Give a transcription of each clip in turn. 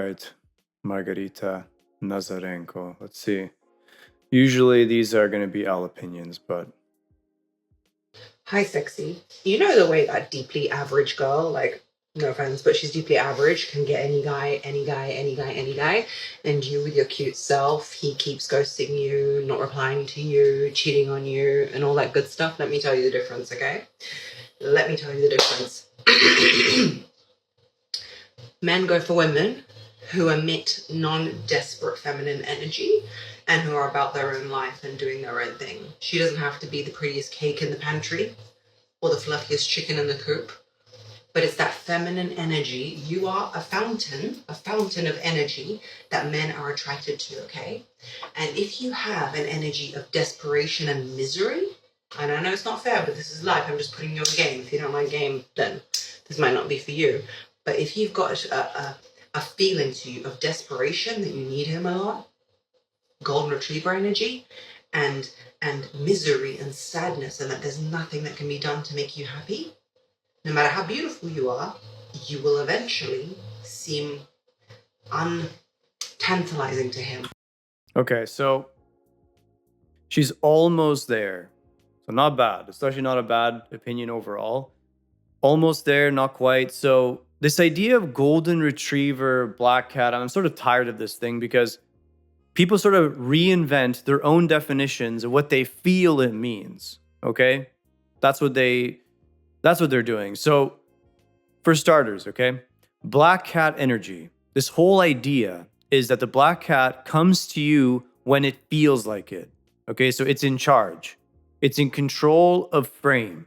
right, Margarita Nazarenko. Let's see. Usually these are going to be L opinions, but Hi, sexy. You know the way that deeply average girl, like, no offense, but she's deeply average, can get any guy, any guy, any guy, any guy. And you, with your cute self, he keeps ghosting you, not replying to you, cheating on you, and all that good stuff. Let me tell you the difference, okay? Let me tell you the difference. Men go for women who emit non-desperate feminine energy and who are about their own life and doing their own thing. She doesn't have to be the prettiest cake in the pantry or the fluffiest chicken in the coop, but it's that feminine energy. You are a fountain of energy that men are attracted to, okay? And if you have an energy of desperation and misery, and I know it's not fair, but this is life, I'm just putting you on game. If you don't like game, then this might not be for you. But if you've got a feeling to you of desperation, that you need him a lot, golden retriever energy, and misery and sadness, and that there's nothing that can be done to make you happy, no matter how beautiful you are, you will eventually seem untantalizing to him. okay, so she's almost there. So not bad. It's actually not a bad opinion overall. Almost there, not quite. So this idea of golden retriever, black cat, I'm sort of tired of this thing because people sort of reinvent their own definitions of what they feel it means. Okay? That's what they're doing. So for starters, okay? Black cat energy. This whole idea is that the black cat comes to you when it feels like it. Okay? So it's in charge. It's in control of frame.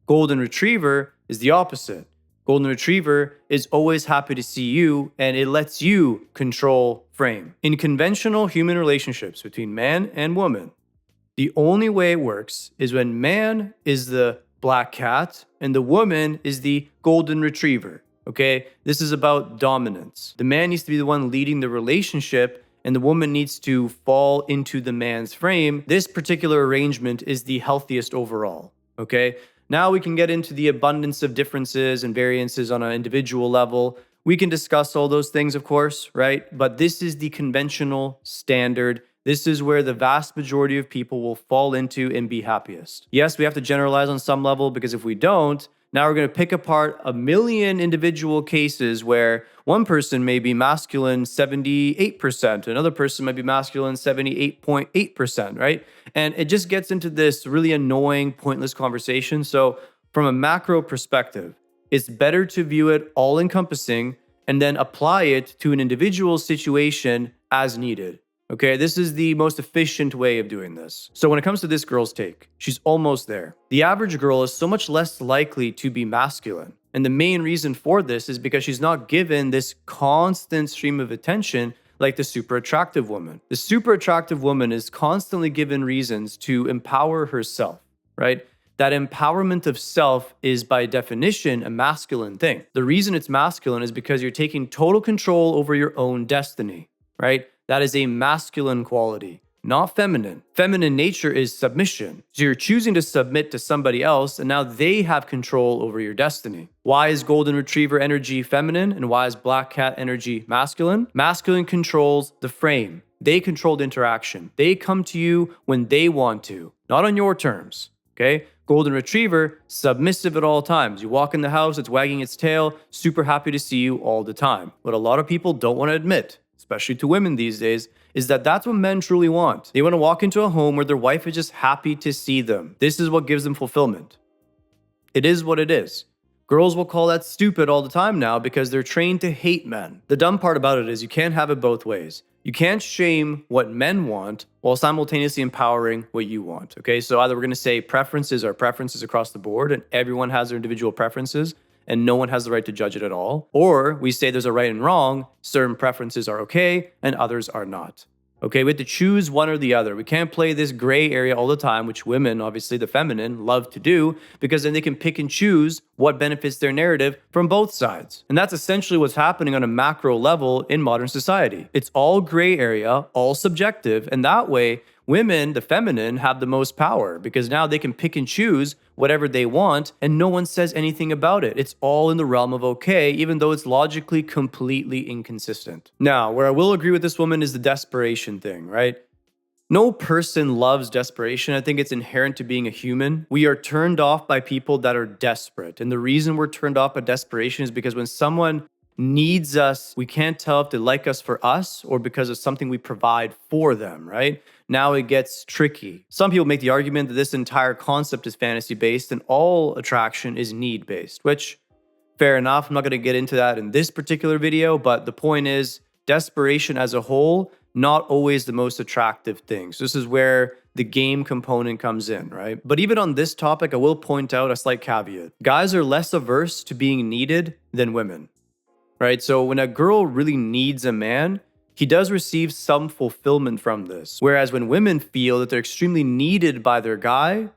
Golden retriever is the opposite. Golden retriever is always happy to see you, and it lets you control frame. In conventional human relationships between man and woman, the only way it works is when man is the black cat and the woman is the golden retriever. Okay? This is about dominance. The man needs to be the one leading the relationship, and the woman needs to fall into the man's frame. This particular arrangement is the healthiest overall. Okay? Now we can get into the abundance of differences and variances on an individual level. We can discuss all those things, of course, right? But this is the conventional standard. This is where the vast majority of people will fall into and be happiest. Yes, we have to generalize on some level, because if we don't, now we're going to pick apart a million individual cases where one person may be masculine 78%, another person might be masculine 78.8%, right? And it just gets into this really annoying, pointless conversation. So from a macro perspective, it's better to view it all encompassing and then apply it to an individual situation as needed. Okay, this is the most efficient way of doing this. So when it comes to this girl's take, she's almost there. The average girl is so much less likely to be masculine. And the main reason for this is because she's not given this constant stream of attention like the super attractive woman. The super attractive woman is constantly given reasons to empower herself, right? That empowerment of self is by definition a masculine thing. The reason it's masculine is because you're taking total control over your own destiny, right? That is a masculine quality, not feminine. Feminine nature is submission. So you're choosing to submit to somebody else, and now they have control over your destiny. Why is golden retriever energy feminine, and why is black cat energy masculine? Masculine controls the frame. They control the interaction. They come to you when they want to, not on your terms, okay? Golden retriever, submissive at all times. You walk in the house, it's wagging its tail, super happy to see you all the time. What a lot of people don't want to admit, especially to women these days, is that that's what men truly want. They want to walk into a home where their wife is just happy to see them. This is what gives them fulfillment. It is what it is. Girls will call that stupid all the time now because they're trained to hate men. The dumb part about it is you can't have it both ways. You can't shame what men want while simultaneously empowering what you want. Okay, so either we're going to say preferences are preferences across the board and everyone has their individual preferences, and no one has the right to judge it at all. Or we say there's a right and wrong, certain preferences are okay, and others are not. Okay, we have to choose one or the other. We can't play this gray area all the time, which women, obviously the feminine, love to do, because then they can pick and choose what benefits their narrative from both sides. And that's essentially what's happening on a macro level in modern society. It's all gray area, all subjective, and that way, Women, the feminine, have the most power because now they can pick and choose whatever they want and no one says anything about it. It's all in the realm of okay, even though it's logically completely inconsistent. Now, where I will agree with this woman is the desperation thing, right? No person loves desperation. I think it's inherent to being a human. We are turned off by people that are desperate. And the reason we're turned off by desperation is because when someone needs us, we can't tell if they like us for us or because of something we provide for them, right? Now it gets tricky. Some people make the argument that this entire concept is fantasy based and all attraction is need based, which fair enough. I'm not going to get into that in this particular video, but the point is desperation as a whole, not always the most attractive thing. So this is where the game component comes in, right? But even on this topic, I will point out a slight caveat. Guys are less averse to being needed than women, right? So when a girl really needs a man, he does receive some fulfillment from this. Whereas when women feel that they're extremely needed by their guy,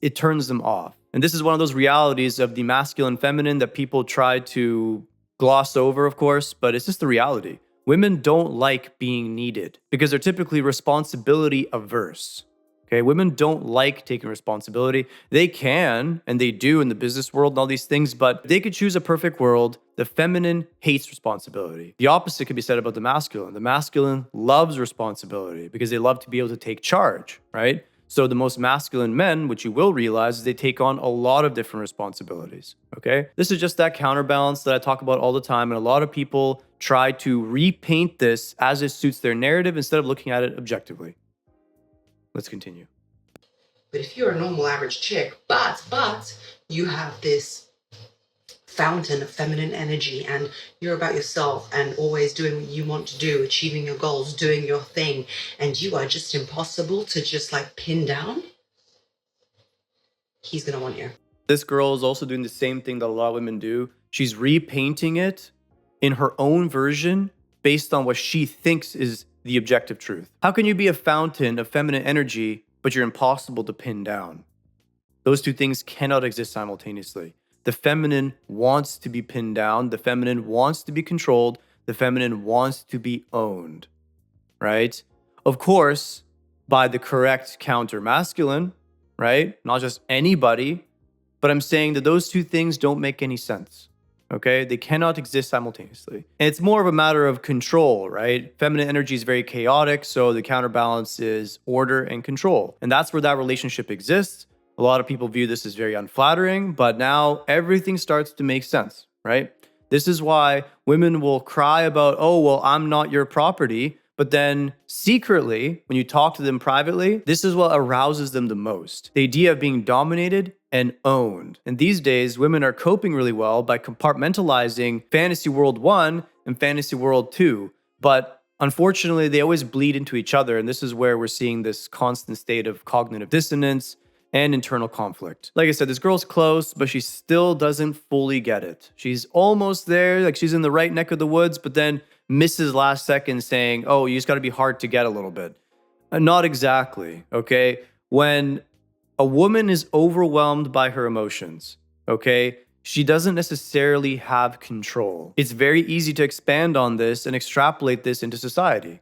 it turns them off. And this is one of those realities of the masculine feminine that people try to gloss over, of course, but it's just the reality. Women don't like being needed because they're typically responsibility averse. Okay, women don't like taking responsibility. They can, and they do in the business world and all these things, but they could choose a perfect world. The feminine hates responsibility. The opposite could be said about the masculine. The masculine loves responsibility because they love to be able to take charge, right? So the most masculine men, which you will realize, is they take on a lot of different responsibilities, okay? This is just that counterbalance that I talk about all the time, and a lot of people try to repaint this as it suits their narrative instead of looking at it objectively. Let's continue. But if you're a normal average chick, but you have this fountain of feminine energy and you're about yourself and always doing what you want to do, achieving your goals, doing your thing, and you are just impossible to just like pin down, he's gonna want you. This girl is also doing the same thing that a lot of women do. She's repainting it in her own version based on what she thinks is the objective truth. How can you be a fountain of feminine energy, but you're impossible to pin down? Those two things cannot exist simultaneously. The feminine wants to be pinned down. The feminine wants to be controlled. The feminine wants to be owned, right? Of course, by the correct counter masculine, right? Not just anybody, but I'm saying that those two things don't make any sense. Okay, they cannot exist simultaneously. And it's more of a matter of control, right? Feminine energy is very chaotic, so the counterbalance is order and control. And that's where that relationship exists. A lot of people view this as very unflattering, but now everything starts to make sense, right? This is why women will cry about, oh, well, I'm not your property. But then secretly, when you talk to them privately, this is what arouses them the most. The idea of being dominated and owned. And these days, women are coping really well by compartmentalizing fantasy world 1 and fantasy world 2. But unfortunately, they always bleed into each other. And this is where we're seeing this constant state of cognitive dissonance and internal conflict. Like I said, this girl's close, but she still doesn't fully get it. She's almost there, like she's in the right neck of the woods, but then misses last second saying, oh, you just got to be hard to get a little bit. Not exactly, okay? When a woman is overwhelmed by her emotions, okay, she doesn't necessarily have control. It's very easy to expand on this and extrapolate this into society,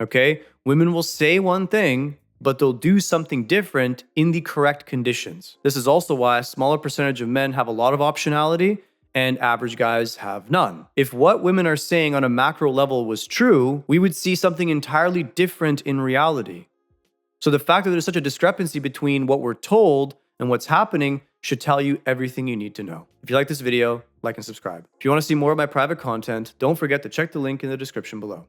okay? Women will say one thing, but they'll do something different in the correct conditions. This is also why a smaller percentage of men have a lot of optionality and average guys have none. If what women are saying on a macro level was true, we would see something entirely different in reality. So the fact that there's such a discrepancy between what we're told and what's happening should tell you everything you need to know. If you like this video, like and subscribe. If you want to see more of my private content, don't forget to check the link in the description below.